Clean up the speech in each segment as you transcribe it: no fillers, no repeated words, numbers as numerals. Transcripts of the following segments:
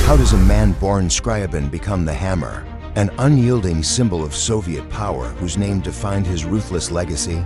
How does a man born Scriabin become the hammer, an unyielding symbol of Soviet power whose name defined his ruthless legacy?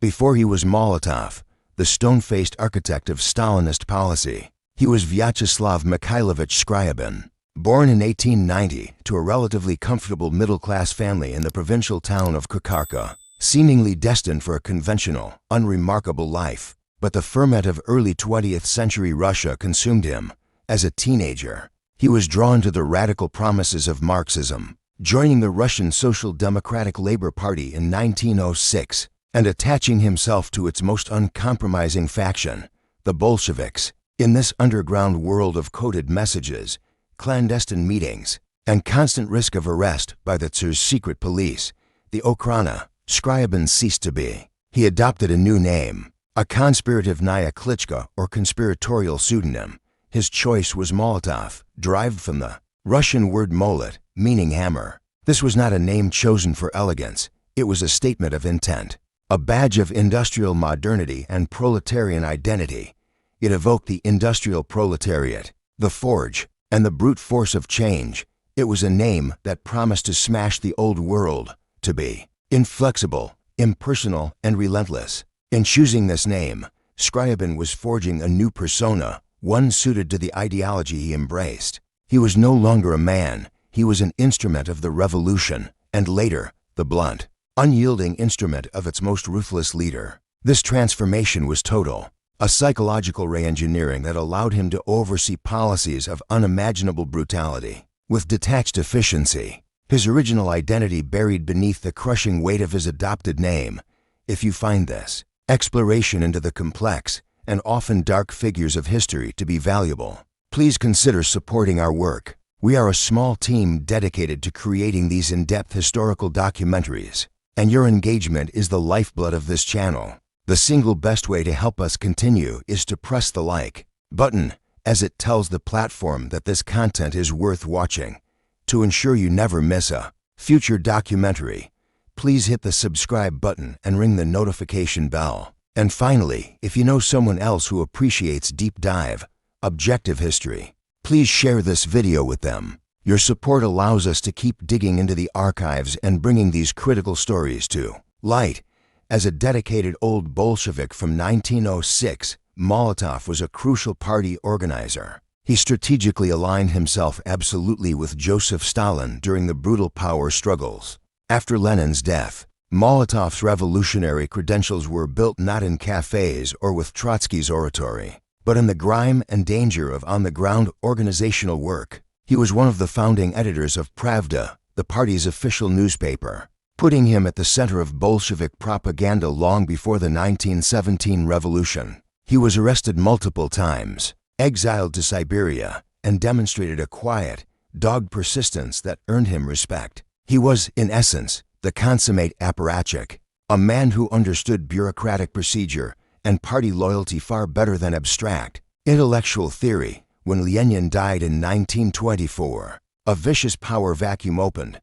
Before he was Molotov, the stone-faced architect of Stalinist policy, he was Vyacheslav Mikhailovich Scriabin. Born in 1890 to a relatively comfortable middle-class family in the provincial town of Kukarka, seemingly destined for a conventional, unremarkable life, but the ferment of early 20th century Russia consumed him. As a teenager, he was drawn to the radical promises of Marxism, joining the Russian Social Democratic Labor Party in 1906, and attaching himself to its most uncompromising faction, the Bolsheviks. In this underground world of coded messages, clandestine meetings, and constant risk of arrest by the Tsar's secret police, the Okhrana, Scriabin ceased to be. He adopted a new name, a conspirative Naya Klitschko or conspiratorial pseudonym. His choice was Molotov, derived from the Russian word molet, meaning hammer. This was not a name chosen for elegance, it was a statement of intent. A badge of industrial modernity and proletarian identity. It evoked the industrial proletariat, the forge, and the brute force of change. It was a name that promised to smash the old world, to be inflexible, impersonal, and relentless. In choosing this name, Scriabin was forging a new persona, one suited to the ideology he embraced. He was no longer a man, he was an instrument of the revolution, and later, the blunt, unyielding instrument of its most ruthless leader. This transformation was total, a psychological re-engineering that allowed him to oversee policies of unimaginable brutality. With detached efficiency, his original identity buried beneath the crushing weight of his adopted name. If you find this exploration into the complex and often dark figures of history to be valuable, please consider supporting our work. We are a small team dedicated to creating these in-depth historical documentaries, and your engagement is the lifeblood of this channel. The single best way to help us continue is to press the like button, as it tells the platform that this content is worth watching. To ensure you never miss a future documentary, please hit the subscribe button and ring the notification bell. And finally, if you know someone else who appreciates deep dive, objective history, please share this video with them. Your support allows us to keep digging into the archives and bringing these critical stories to light. As a dedicated old Bolshevik from 1906, Molotov was a crucial party organizer. He strategically aligned himself absolutely with Joseph Stalin during the brutal power struggles. After Lenin's death, Molotov's revolutionary credentials were built not in cafes or with Trotsky's oratory, but in the grime and danger of on-the-ground organizational work. He was one of the founding editors of Pravda, the party's official newspaper, putting him at the center of Bolshevik propaganda long before the 1917 revolution. He was arrested multiple times, exiled to Siberia, and demonstrated a quiet, dogged persistence that earned him respect. He was, in essence, the consummate apparatchik, a man who understood bureaucratic procedure and party loyalty far better than abstract, intellectual theory. When Lenin died in 1924, a vicious power vacuum opened.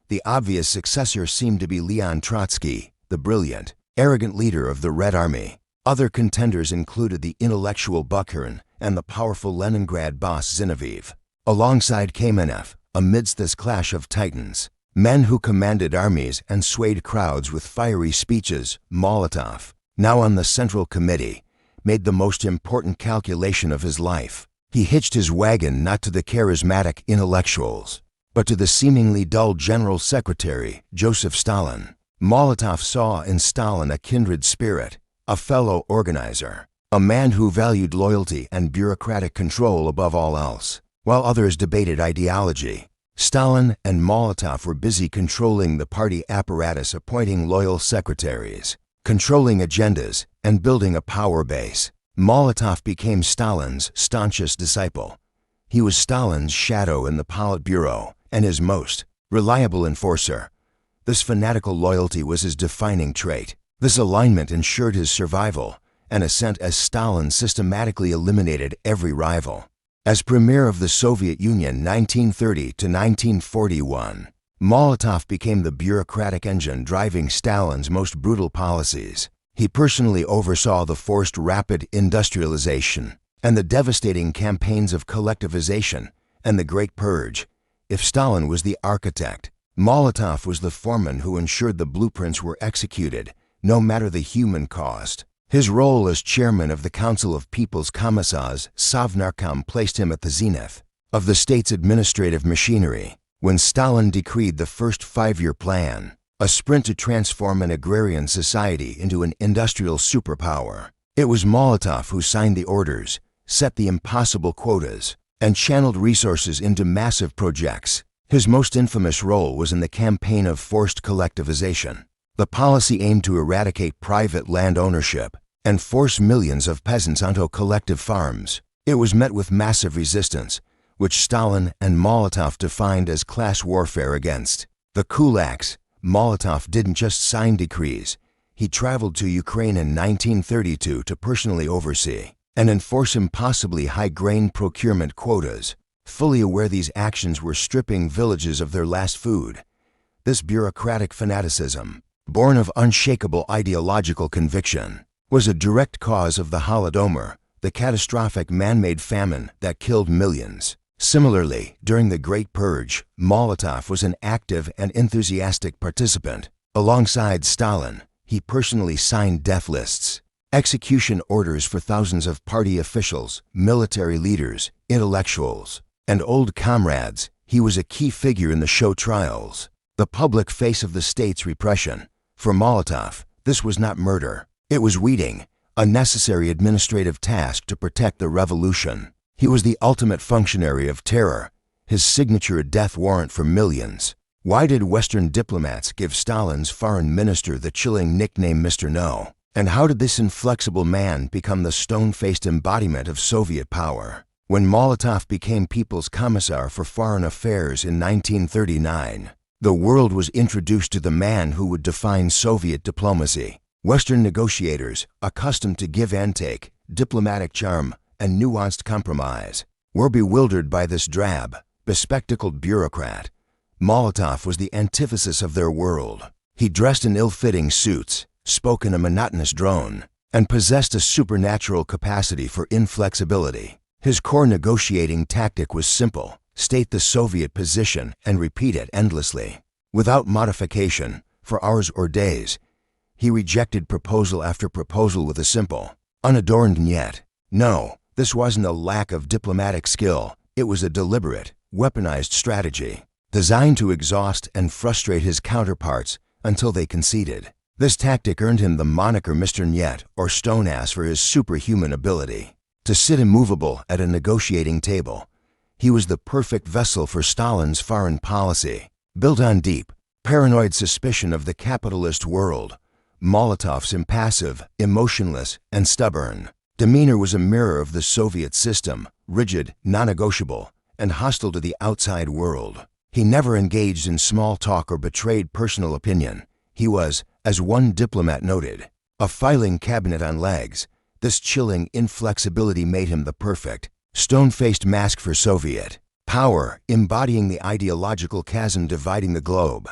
The obvious successor seemed to be Leon Trotsky, the brilliant, arrogant leader of the Red Army. Other contenders included the intellectual Bukharin and the powerful Leningrad boss Zinoviev. Alongside Kamenev, amidst this clash of titans, men who commanded armies and swayed crowds with fiery speeches, Molotov, now on the Central Committee, made the most important calculation of his life. He hitched his wagon not to the charismatic intellectuals, but to the seemingly dull General Secretary, Joseph Stalin. Molotov saw in Stalin a kindred spirit, a fellow organizer, a man who valued loyalty and bureaucratic control above all else. While others debated ideology, Stalin and Molotov were busy controlling the party apparatus, appointing loyal secretaries, controlling agendas, and building a power base. Molotov became Stalin's staunchest disciple. He was Stalin's shadow in the Politburo and his most reliable enforcer. This fanatical loyalty was his defining trait. This alignment ensured his survival and ascent as Stalin systematically eliminated every rival. As Premier of the Soviet Union 1930 to 1941, Molotov became the bureaucratic engine driving Stalin's most brutal policies. He personally oversaw the forced rapid industrialization and the devastating campaigns of collectivization and the Great Purge. If Stalin was the architect, Molotov was the foreman who ensured the blueprints were executed, no matter the human cost. His role as chairman of the Council of People's Commissars, Sovnarkom, placed him at the zenith of the state's administrative machinery. When Stalin decreed the first five-year plan, a sprint to transform an agrarian society into an industrial superpower, it was Molotov who signed the orders, set the impossible quotas, and channeled resources into massive projects. His most infamous role was in the campaign of forced collectivization. The policy aimed to eradicate private land ownership and force millions of peasants onto collective farms. It was met with massive resistance, which Stalin and Molotov defined as class warfare against the kulaks. Molotov didn't just sign decrees. He traveled to Ukraine in 1932 to personally oversee and enforce impossibly high grain procurement quotas, fully aware these actions were stripping villages of their last food. This bureaucratic fanaticism, born of unshakable ideological conviction, was a direct cause of the Holodomor, the catastrophic man-made famine that killed millions. Similarly, during the Great Purge, Molotov was an active and enthusiastic participant. Alongside Stalin, he personally signed death lists, execution orders for thousands of party officials, military leaders, intellectuals, and old comrades. He was a key figure in the show trials, the public face of the state's repression. For Molotov, this was not murder. It was weeding, a necessary administrative task to protect the revolution. He was the ultimate functionary of terror, his signature a death warrant for millions. Why did Western diplomats give Stalin's foreign minister the chilling nickname Mr. No? And how did this inflexible man become the stone-faced embodiment of Soviet power? When Molotov became People's Commissar for Foreign Affairs in 1939, the world was introduced to the man who would define Soviet diplomacy. Western negotiators, accustomed to give and take, diplomatic charm, and nuanced compromise, were bewildered by this drab, bespectacled bureaucrat. Molotov was the antithesis of their world. He dressed in ill-fitting suits, spoke in a monotonous drone, and possessed a supernatural capacity for inflexibility. His core negotiating tactic was simple: state the Soviet position and repeat it endlessly, without modification, for hours or days. He rejected proposal after proposal with a simple, unadorned "niet." No, this wasn't a lack of diplomatic skill. It was a deliberate, weaponized strategy, designed to exhaust and frustrate his counterparts until they conceded. This tactic earned him the moniker Mr. Niet, or Stone Ass, for his superhuman ability to sit immovable at a negotiating table. He was the perfect vessel for Stalin's foreign policy, built on deep, paranoid suspicion of the capitalist world. Molotov's impassive, emotionless, and stubborn demeanor was a mirror of the Soviet system, rigid, non-negotiable, and hostile to the outside world. He never engaged in small talk or betrayed personal opinion. He was, as one diplomat noted, a filing cabinet on legs. This chilling inflexibility made him the perfect, stone-faced mask for Soviet power, embodying the ideological chasm dividing the globe.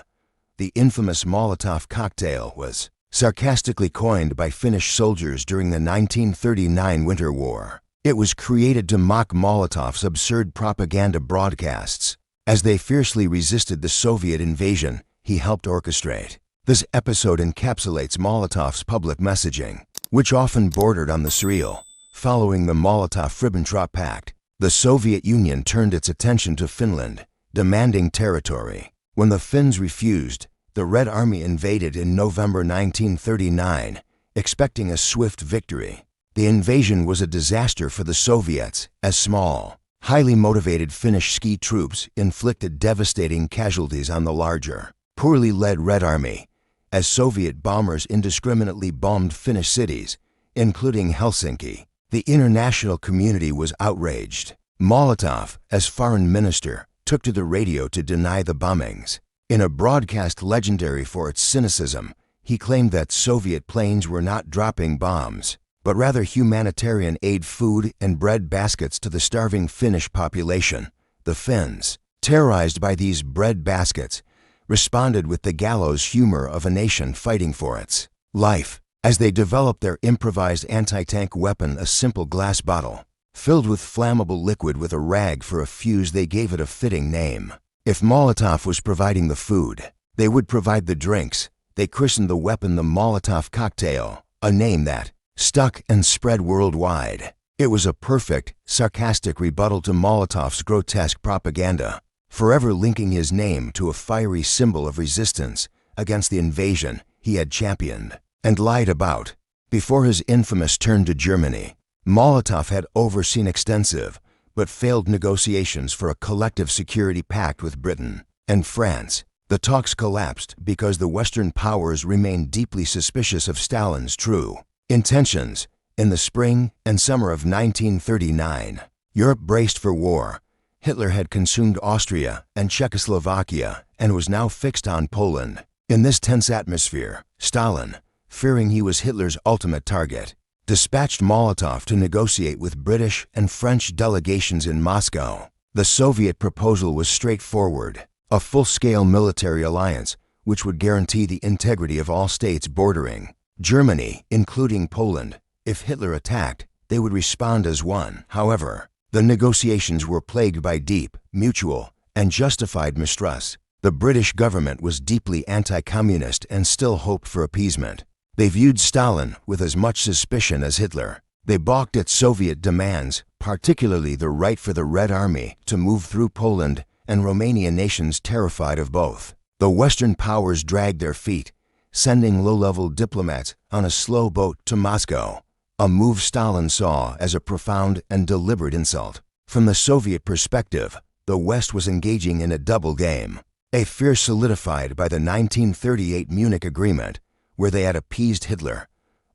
The infamous Molotov cocktail was sarcastically coined by Finnish soldiers during the 1939 Winter War. It was created to mock Molotov's absurd propaganda broadcasts. As they fiercely resisted the Soviet invasion he helped orchestrate. This episode encapsulates Molotov's public messaging, which often bordered on the surreal. Following the Molotov-Ribbentrop Pact, the Soviet Union turned its attention to Finland, demanding territory. When the Finns refused, the Red Army invaded in November 1939, expecting a swift victory. The invasion was a disaster for the Soviets, as small, highly motivated Finnish ski troops inflicted devastating casualties on the larger, poorly led Red Army, as Soviet bombers indiscriminately bombed Finnish cities, including Helsinki. The international community was outraged. Molotov, as foreign minister, took to the radio to deny the bombings. In a broadcast legendary for its cynicism, he claimed that Soviet planes were not dropping bombs, but rather humanitarian aid, food and bread baskets to the starving Finnish population. The Finns, terrorized by these bread baskets, responded with the gallows humor of a nation fighting for its life, as they developed their improvised anti-tank weapon, a simple glass bottle, filled with flammable liquid with a rag for a fuse. They gave it a fitting name. If Molotov was providing the food, they would provide the drinks. They christened the weapon the Molotov cocktail, a name that stuck and spread worldwide. It was a perfect, sarcastic rebuttal to Molotov's grotesque propaganda, forever linking his name to a fiery symbol of resistance against the invasion he had championed and lied about. Before his infamous turn to Germany, Molotov had overseen extensive but failed negotiations for a collective security pact with Britain and France. The talks collapsed because the Western powers remained deeply suspicious of Stalin's true intentions. In the spring and summer of 1939, Europe braced for war. Hitler had consumed Austria and Czechoslovakia and was now fixed on Poland. In this tense atmosphere, Stalin, fearing he was Hitler's ultimate target, dispatched Molotov to negotiate with British and French delegations in Moscow. The Soviet proposal was straightforward: a full-scale military alliance which would guarantee the integrity of all states bordering Germany, including Poland. If Hitler attacked, they would respond as one. However, the negotiations were plagued by deep, mutual, and justified mistrust. The British government was deeply anti-communist and still hoped for appeasement. They viewed Stalin with as much suspicion as Hitler. They balked at Soviet demands, particularly the right for the Red Army to move through Poland and Romania, nations terrified of both. The Western powers dragged their feet, sending low-level diplomats on a slow boat to Moscow, a move Stalin saw as a profound and deliberate insult. From the Soviet perspective, the West was engaging in a double game, a fear solidified by the 1938 Munich Agreement, where they had appeased Hitler.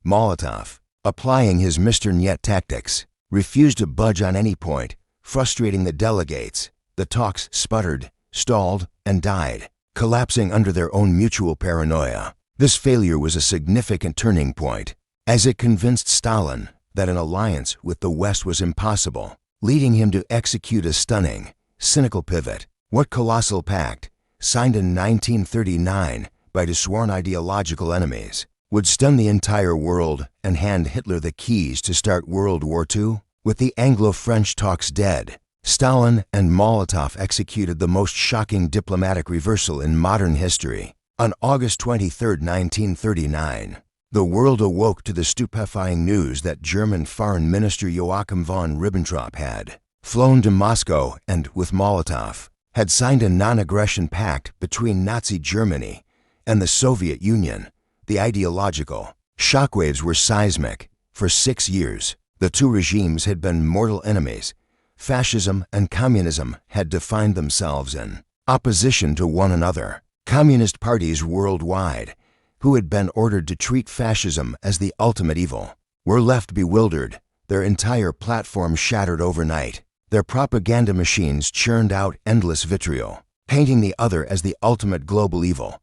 Molotov, applying his Mr. Niet tactics, refused to budge on any point, frustrating the delegates. The talks sputtered, stalled, and died, collapsing under their own mutual paranoia. This failure was a significant turning point, as it convinced Stalin that an alliance with the West was impossible, leading him to execute a stunning, cynical pivot. What colossal pact, signed in 1939 by the sworn ideological enemies, would stun the entire world and hand Hitler the keys to start World War II? With the Anglo-French talks dead, Stalin and Molotov executed the most shocking diplomatic reversal in modern history. On August 23, 1939, the world awoke to the stupefying news that German Foreign Minister Joachim von Ribbentrop had flown to Moscow and, with Molotov, had signed a non-aggression pact between Nazi Germany and the Soviet Union. The ideological shockwaves were seismic. For 6 years, the two regimes had been mortal enemies. Fascism and communism had defined themselves in opposition to one another. Communist parties worldwide, who had been ordered to treat fascism as the ultimate evil, were left bewildered, their entire platform shattered overnight. Their propaganda machines churned out endless vitriol, painting the other as the ultimate global evil.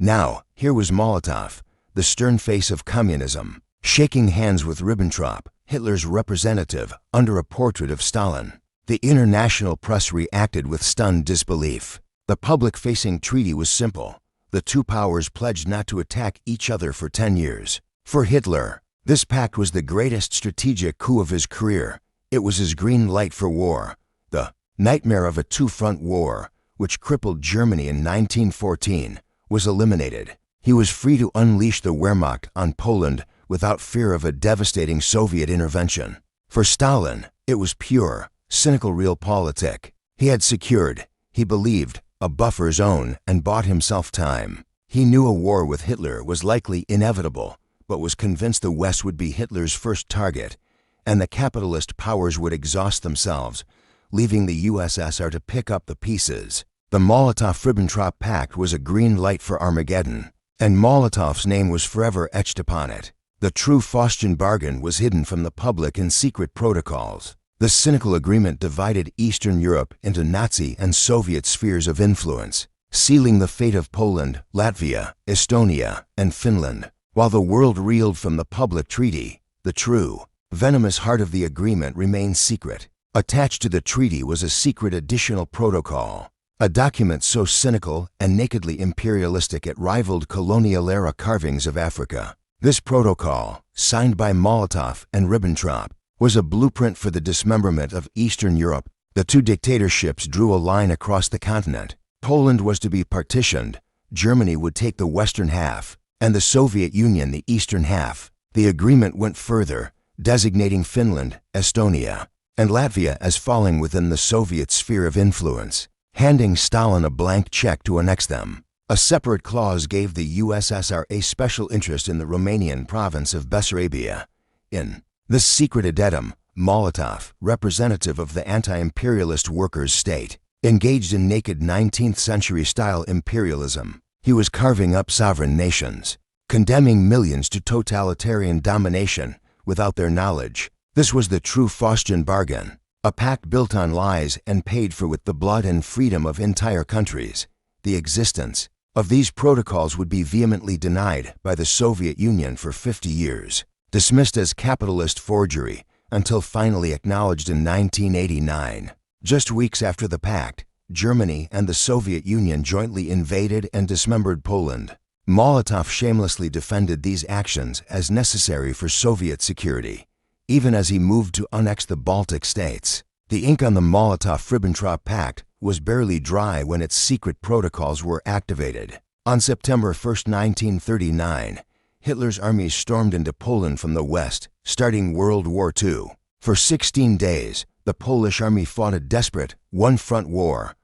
Now, here was Molotov, the stern face of communism, shaking hands with Ribbentrop, Hitler's representative, under a portrait of Stalin. The international press reacted with stunned disbelief. The public-facing treaty was simple. The two powers pledged not to attack each other for 10 years. For Hitler, this pact was the greatest strategic coup of his career. It was his green light for war. The nightmare of a two-front war, which crippled Germany in 1914, was eliminated. He was free to unleash the Wehrmacht on Poland without fear of a devastating Soviet intervention. For Stalin, it was pure, cynical realpolitik. He had secured, he believed, a buffer zone and bought himself time. He knew a war with Hitler was likely inevitable, but was convinced the West would be Hitler's first target, and the capitalist powers would exhaust themselves, leaving the USSR to pick up the pieces. The Molotov-Ribbentrop Pact was a green light for Armageddon, and Molotov's name was forever etched upon it. The true Faustian bargain was hidden from the public in secret protocols. The cynical agreement divided Eastern Europe into Nazi and Soviet spheres of influence, sealing the fate of Poland, Latvia, Estonia, and Finland. While the world reeled from the public treaty, the true, venomous heart of the agreement remained secret. Attached to the treaty was a secret additional protocol, a document so cynical and nakedly imperialistic it rivaled colonial-era carvings of Africa. This protocol, signed by Molotov and Ribbentrop, was a blueprint for the dismemberment of Eastern Europe. The two dictatorships drew a line across the continent. Poland was to be partitioned, Germany would take the western half, and the Soviet Union the eastern half. The agreement went further, designating Finland, Estonia, and Latvia as falling within the Soviet sphere of influence, handing Stalin a blank check to annex them. A separate clause gave the USSR a special interest in the Romanian province of Bessarabia. In this secret addendum, Molotov, representative of the anti-imperialist workers' state, engaged in naked 19th-century-style imperialism. He was carving up sovereign nations, condemning millions to totalitarian domination without their knowledge. This was the true Faustian bargain, a pact built on lies and paid for with the blood and freedom of entire countries. The existence of these protocols would be vehemently denied by the Soviet Union for 50 years, dismissed as capitalist forgery, until finally acknowledged in 1989. Just weeks after the pact, Germany and the Soviet Union jointly invaded and dismembered Poland. Molotov shamelessly defended these actions as necessary for Soviet security, even as he moved to annex the Baltic states. The ink on the Molotov-Ribbentrop Pact was barely dry when its secret protocols were activated. On September 1, 1939, Hitler's armies stormed into Poland from the west, starting World War II. For 16 days, the Polish army fought a desperate, one-front war.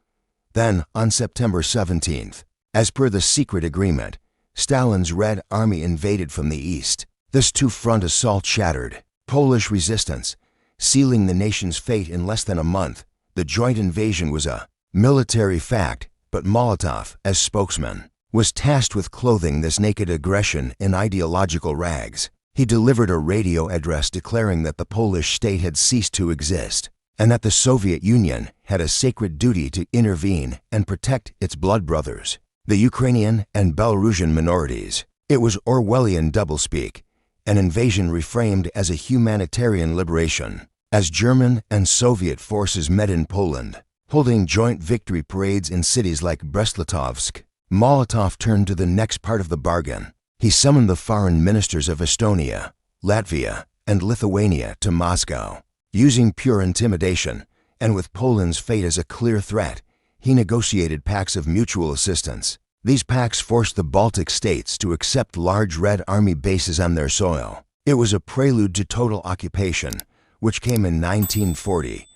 Then, on September 17th, as per the secret agreement, Stalin's Red Army invaded from the east. This two-front assault shattered Polish resistance, sealing the nation's fate in less than a month. The joint invasion was a military fact, but Molotov, as spokesman, was tasked with clothing this naked aggression in ideological rags. He delivered a radio address declaring that the Polish state had ceased to exist, and that the Soviet Union had a sacred duty to intervene and protect its blood brothers, the Ukrainian and Belarusian minorities. It was Orwellian doublespeak, an invasion reframed as a humanitarian liberation. As German and Soviet forces met in Poland, holding joint victory parades in cities like Brest-Litovsk, Molotov turned to the next part of the bargain. He summoned the foreign ministers of Estonia, Latvia, and Lithuania to Moscow. Using pure intimidation, and with Poland's fate as a clear threat, he negotiated pacts of mutual assistance. These pacts forced the Baltic states to accept large Red Army bases on their soil. It was a prelude to total occupation, which came in 1940,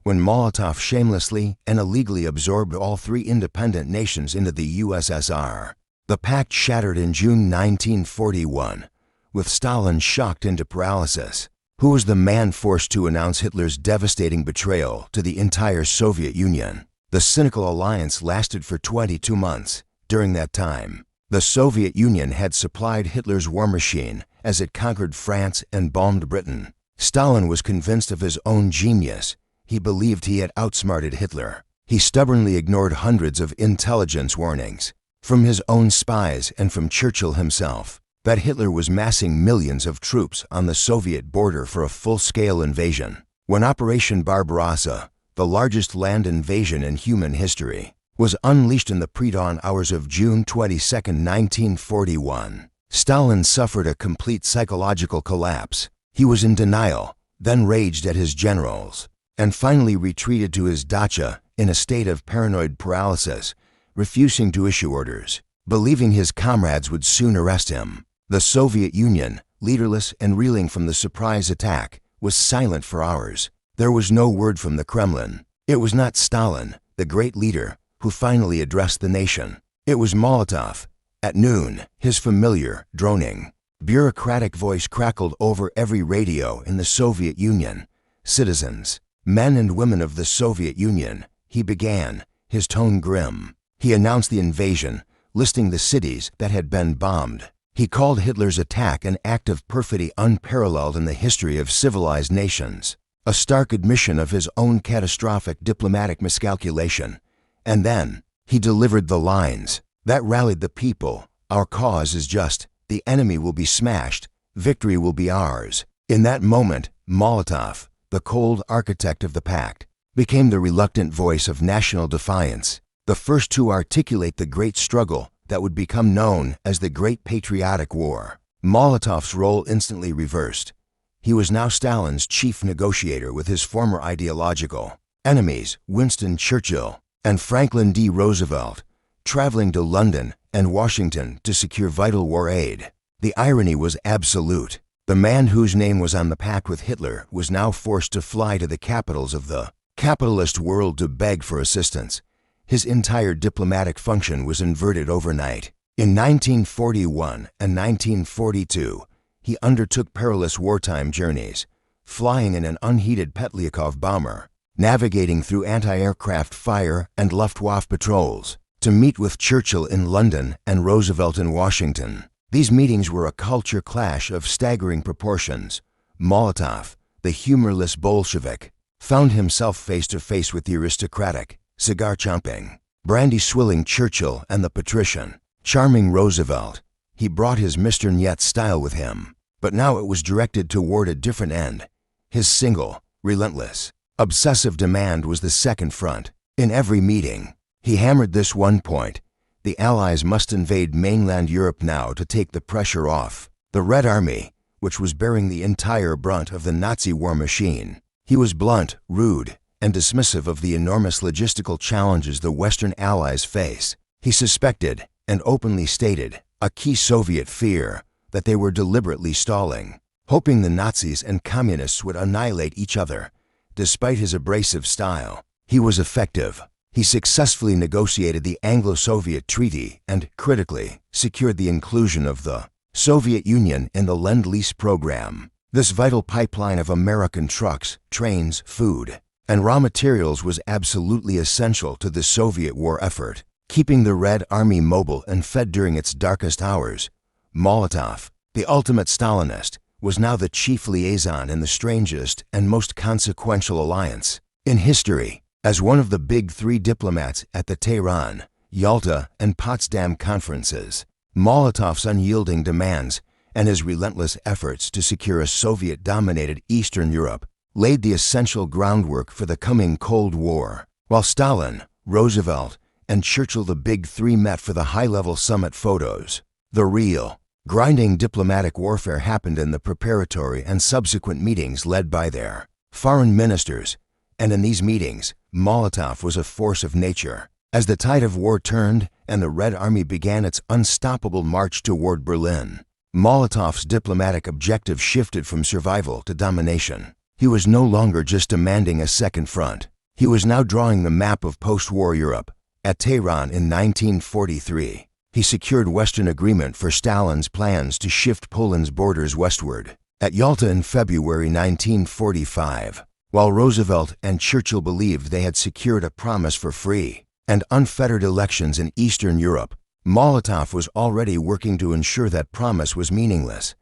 when Molotov shamelessly and illegally absorbed all three independent nations into the USSR. The pact shattered in June 1941, with Stalin shocked into paralysis. Who was the man forced to announce Hitler's devastating betrayal to the entire Soviet Union? The cynical alliance lasted for 22 months. During that time, the Soviet Union had supplied Hitler's war machine as it conquered France and bombed Britain. Stalin was convinced of his own genius. He believed he had outsmarted Hitler. He stubbornly ignored hundreds of intelligence warnings, from his own spies and from Churchill himself, that Hitler was massing millions of troops on the Soviet border for a full-scale invasion. When Operation Barbarossa, the largest land invasion in human history, was unleashed in the pre-dawn hours of June 22, 1941, Stalin suffered a complete psychological collapse. He was in denial, then raged at his generals, and finally retreated to his dacha in a state of paranoid paralysis, refusing to issue orders, believing his comrades would soon arrest him. The Soviet Union, leaderless and reeling from the surprise attack, was silent for hours. There was no word from the Kremlin. It was not Stalin, the great leader, who finally addressed the nation. It was Molotov. At noon, his familiar, droning, bureaucratic voice crackled over every radio in the Soviet Union. "Citizens, men and women of the Soviet Union," he began, his tone grim. He announced the invasion, listing the cities that had been bombed. He called Hitler's attack an act of perfidy unparalleled in the history of civilized nations, a stark admission of his own catastrophic diplomatic miscalculation. And then, he delivered the lines that rallied the people: "Our cause is just, the enemy will be smashed, victory will be ours." In that moment, Molotov, the cold architect of the Pact, became the reluctant voice of national defiance, the first to articulate the great struggle that would become known as the Great Patriotic War. Molotov's role instantly reversed. He was now Stalin's chief negotiator with his former ideological enemies, Winston Churchill and Franklin D. Roosevelt, traveling to London and Washington to secure vital war aid. The irony was absolute. The man whose name was on the pact with Hitler was now forced to fly to the capitals of the capitalist world to beg for assistance. His entire diplomatic function was inverted overnight. In 1941 and 1942, he undertook perilous wartime journeys, flying in an unheated Petliakov bomber, navigating through anti-aircraft fire and Luftwaffe patrols, to meet with Churchill in London and Roosevelt in Washington. These meetings were a culture clash of staggering proportions. Molotov, the humorless Bolshevik, found himself face to face with the aristocratic, cigar-chomping, brandy-swilling Churchill and the patrician, charming Roosevelt. He brought his Mr. Niet style with him, but now it was directed toward a different end. His single, relentless, obsessive demand was the second front. In every meeting, he hammered this one point: the Allies must invade mainland Europe now to take the pressure off the Red Army, which was bearing the entire brunt of the Nazi war machine. He was blunt, rude, and dismissive of the enormous logistical challenges the Western Allies face. He suspected, and openly stated, a key Soviet fear: that they were deliberately stalling, hoping the Nazis and Communists would annihilate each other. Despite his abrasive style, he was effective. He successfully negotiated the Anglo-Soviet Treaty and, critically, secured the inclusion of the Soviet Union in the Lend-Lease program. This vital pipeline of American trucks, trains, food, and raw materials was absolutely essential to the Soviet war effort, keeping the Red Army mobile and fed during its darkest hours. Molotov, the ultimate Stalinist, was now the chief liaison in the strangest and most consequential alliance in history. As one of the big three diplomats at the Tehran, Yalta, and Potsdam conferences, Molotov's unyielding demands and his relentless efforts to secure a Soviet-dominated Eastern Europe laid the essential groundwork for the coming Cold War. While Stalin, Roosevelt, and Churchill, the big three, met for the high-level summit photos, the real, grinding diplomatic warfare happened in the preparatory and subsequent meetings led by their foreign ministers. And in these meetings, Molotov was a force of nature. As the tide of war turned and the Red Army began its unstoppable march toward Berlin, Molotov's diplomatic objective shifted from survival to domination. He was no longer just demanding a second front. He was now drawing the map of post-war Europe. At Tehran in 1943, he secured Western agreement for Stalin's plans to shift Poland's borders westward. At Yalta in February 1945, while Roosevelt and Churchill believed they had secured a promise for free and unfettered elections in Eastern Europe, Molotov was already working to ensure that promise was meaningless.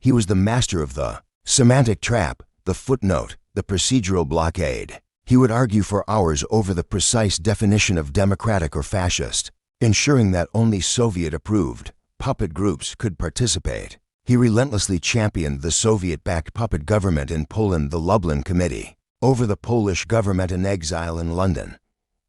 He was the master of the semantic trap, the footnote, the procedural blockade. He would argue for hours over the precise definition of democratic or fascist, ensuring that only Soviet-approved puppet groups could participate. He relentlessly championed the Soviet-backed puppet government in Poland, the Lublin Committee, over the Polish government in exile in London.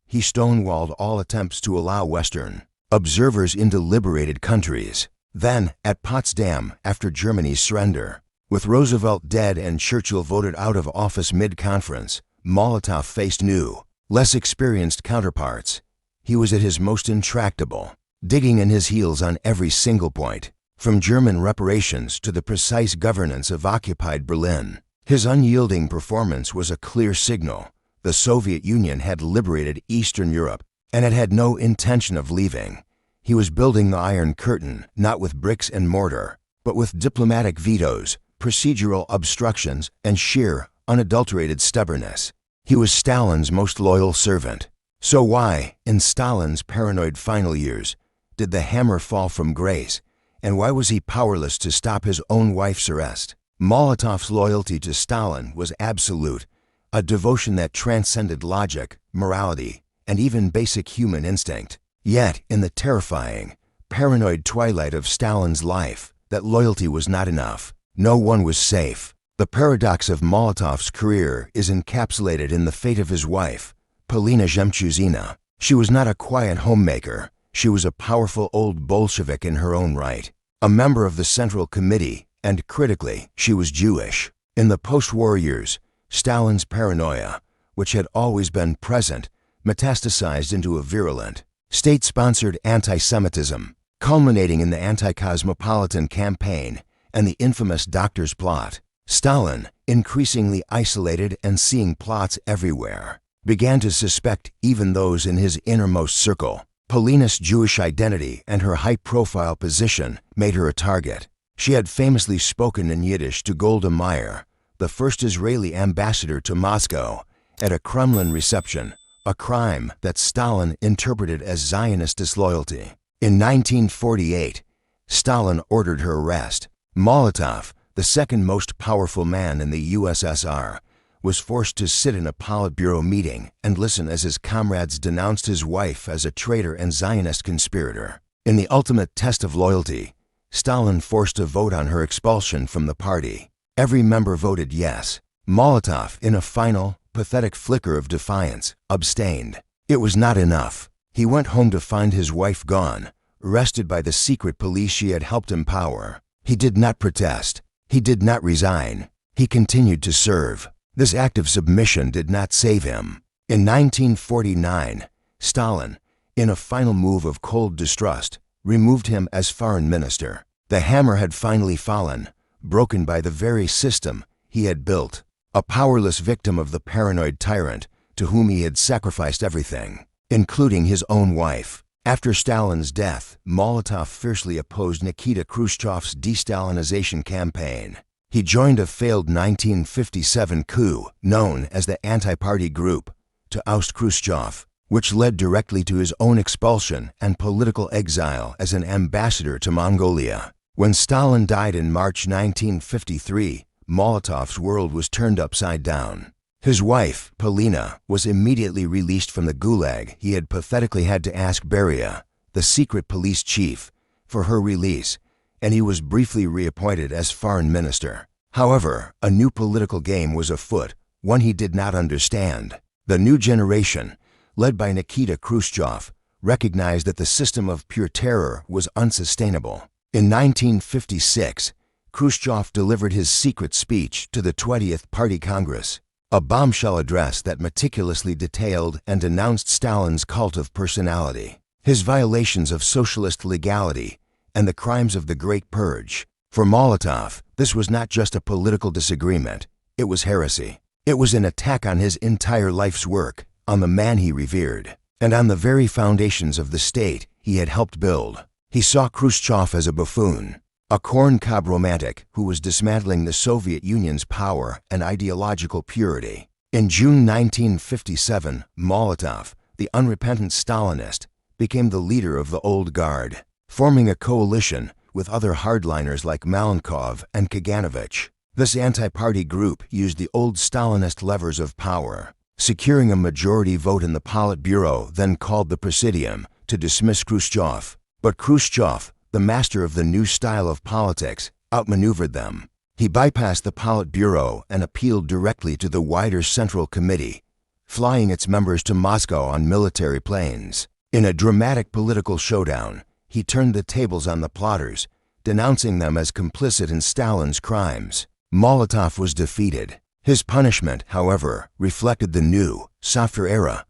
He stonewalled all attempts to allow Western observers into liberated countries. Then, at Potsdam, after Germany's surrender, with Roosevelt dead and Churchill voted out of office mid-conference, Molotov faced new, less experienced counterparts. He was at his most intractable, digging in his heels on every single point, from German reparations to the precise governance of occupied Berlin. His unyielding performance was a clear signal. The Soviet Union had liberated Eastern Europe, and it had no intention of leaving. He was building the Iron Curtain, not with bricks and mortar, but with diplomatic vetoes, procedural obstructions, and sheer, unadulterated stubbornness. He was Stalin's most loyal servant. So why, in Stalin's paranoid final years, did the hammer fall from grace, And why was he powerless to stop his own wife's arrest? Molotov's loyalty to Stalin was absolute, a devotion that transcended logic, morality, and even basic human instinct. Yet, in the terrifying, paranoid twilight of Stalin's life, that loyalty was not enough. No one was safe. The paradox of Molotov's career is encapsulated in the fate of his wife, Polina Zemchuzina. She was not a quiet homemaker. She was a powerful old Bolshevik in her own right, a member of the Central Committee, and critically, she was Jewish. In the post-war years, Stalin's paranoia, which had always been present, metastasized into a virulent, state-sponsored anti-Semitism, culminating in the anti-cosmopolitan campaign and the infamous doctor's plot. Stalin, increasingly isolated and seeing plots everywhere, began to suspect even those in his innermost circle. Polina's Jewish identity and her high-profile position made her a target. She had famously spoken in Yiddish to Golda Meir, the first Israeli ambassador to Moscow, at a Kremlin reception, a crime that Stalin interpreted as Zionist disloyalty. In 1948, Stalin ordered her arrest. Molotov, the second most powerful man in the USSR, was forced to sit in a Politburo meeting and listen as his comrades denounced his wife as a traitor and Zionist conspirator. In the ultimate test of loyalty, Stalin forced a vote on her expulsion from the party. Every member voted yes. Molotov, in a final, pathetic flicker of defiance, abstained. It was not enough. He went home to find his wife gone, arrested by the secret police she had helped empower. He did not protest. He did not resign. He continued to serve. This act of submission did not save him. In 1949, Stalin, in a final move of cold distrust, removed him as foreign minister. The hammer had finally fallen, broken by the very system he had built. A powerless victim of the paranoid tyrant to whom he had sacrificed everything, including his own wife. After Stalin's death, Molotov fiercely opposed Nikita Khrushchev's de-Stalinization campaign. He joined a failed 1957 coup known as the Anti-Party Group to oust Khrushchev, which led directly to his own expulsion and political exile as an ambassador to Mongolia. When Stalin died in March 1953, Molotov's world was turned upside down. His wife, Polina, was immediately released from the gulag. He had pathetically had to ask Beria, the secret police chief, for her release, and he was briefly reappointed as foreign minister. However, a new political game was afoot, one he did not understand. The new generation, led by Nikita Khrushchev, recognized that the system of pure terror was unsustainable. In 1956, Khrushchev delivered his secret speech to the 20th Party Congress, a bombshell address that meticulously detailed and denounced Stalin's cult of personality, his violations of socialist legality, and the crimes of the Great Purge. For Molotov, this was not just a political disagreement, it was heresy. It was an attack on his entire life's work, on the man he revered, and on the very foundations of the state he had helped build. He saw Khrushchev as a buffoon, a corncob romantic who was dismantling the Soviet Union's power and ideological purity. In June 1957, Molotov, the unrepentant Stalinist, became the leader of the Old Guard, forming a coalition with other hardliners like Malenkov and Kaganovich. This anti-party group used the old Stalinist levers of power, securing a majority vote in the Politburo, then called the Presidium, to dismiss Khrushchev. But Khrushchev, the master of the new style of politics, outmaneuvered them. He bypassed the Politburo and appealed directly to the wider Central Committee, flying its members to Moscow on military planes. In a dramatic political showdown, he turned the tables on the plotters, denouncing them as complicit in Stalin's crimes. Molotov was defeated. His punishment, however, reflected the new, softer era.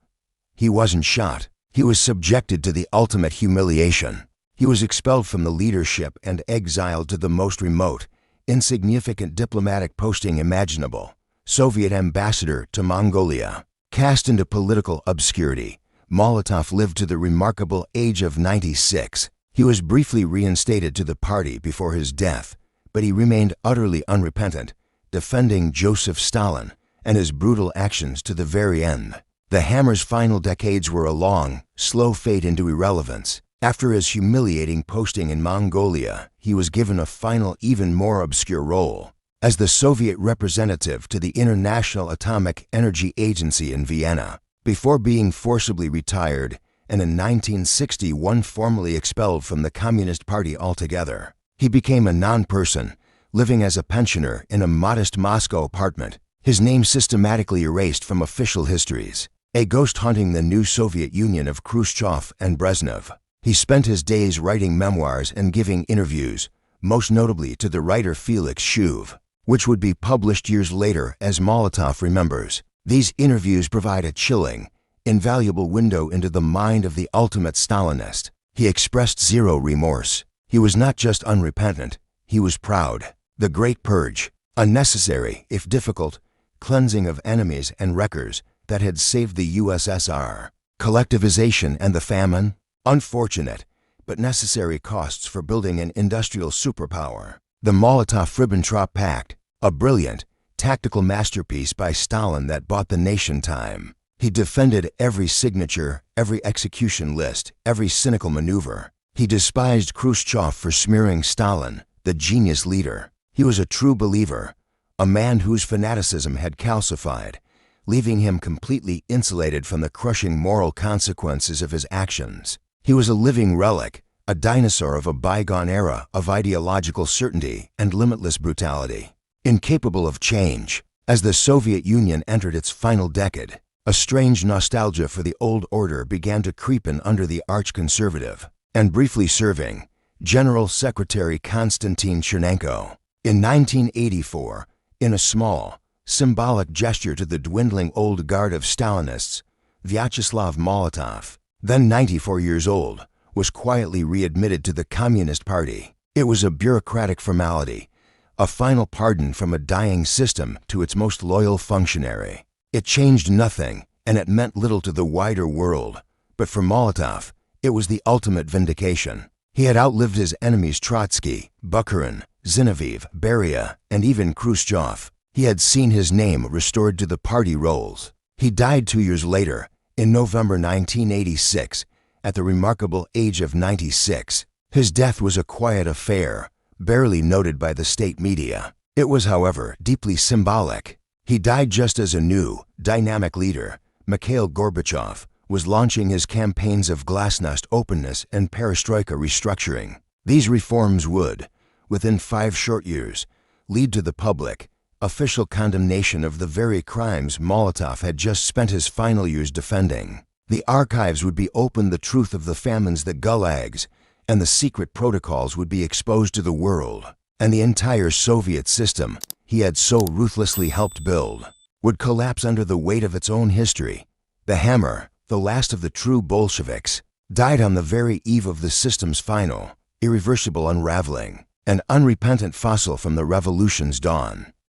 He wasn't shot. He was subjected to the ultimate humiliation. He was expelled from the leadership and exiled to the most remote, insignificant diplomatic posting imaginable, Soviet ambassador to Mongolia. Cast into political obscurity, Molotov lived to the remarkable age of 96. He was briefly reinstated to the party before his death, but he remained utterly unrepentant, defending Joseph Stalin and his brutal actions to the very end. The Hammer's final decades were a long, slow fade into irrelevance. After his humiliating posting in Mongolia, he was given a final, even more obscure role as the Soviet representative to the International Atomic Energy Agency in Vienna, before being forcibly retired and in 1961 formally expelled from the Communist Party altogether. He became a non-person, living as a pensioner in a modest Moscow apartment, his name systematically erased from official histories, a ghost haunting the new Soviet Union of Khrushchev and Brezhnev. He spent his days writing memoirs and giving interviews, most notably to the writer Felix Shuve, which would be published years later as Molotov Remembers. These interviews provide a chilling, invaluable window into the mind of the ultimate Stalinist. He expressed zero remorse. He was not just unrepentant, he was proud. The Great Purge, a necessary, if difficult, cleansing of enemies and wreckers that had saved the USSR. Collectivization and the famine, unfortunate but necessary costs for building an industrial superpower. The Molotov-Ribbentrop Pact, a brilliant, tactical masterpiece by Stalin that bought the nation time. He defended every signature, every execution list, every cynical maneuver. He despised Khrushchev for smearing Stalin, the genius leader. He was a true believer, a man whose fanaticism had calcified, leaving him completely insulated from the crushing moral consequences of his actions. He was a living relic, a dinosaur of a bygone era of ideological certainty and limitless brutality. Incapable of change, as the Soviet Union entered its final decade, a strange nostalgia for the old order began to creep in under the arch-conservative and briefly serving General Secretary Konstantin Chernenko. In 1984, in a small, symbolic gesture to the dwindling old guard of Stalinists, Vyacheslav Molotov, then 94 years old, was quietly readmitted to the Communist Party. It was a bureaucratic formality, a final pardon from a dying system to its most loyal functionary. It changed nothing, and it meant little to the wider world, but for Molotov, it was the ultimate vindication. He had outlived his enemies Trotsky, Bukharin, Zinoviev, Beria, and even Khrushchev. He had seen his name restored to the party rolls. He died 2 years later, in November 1986, at the remarkable age of 96. His death was a quiet affair, barely noted by the state media. It was, however, deeply symbolic. He died just as a new, dynamic leader, Mikhail Gorbachev, was launching his campaigns of glasnost openness and perestroika restructuring. These reforms would, within 5 short years, lead to the public, official condemnation of the very crimes Molotov had just spent his final years defending. The archives would be opened, the truth of the famines, the gulags, and the secret protocols would be exposed to the world, and the entire Soviet system he had so ruthlessly helped build would collapse under the weight of its own history. The hammer, the last of the true Bolsheviks, died on the very eve of the system's final, irreversible unraveling, an unrepentant fossil from the revolution's dawn.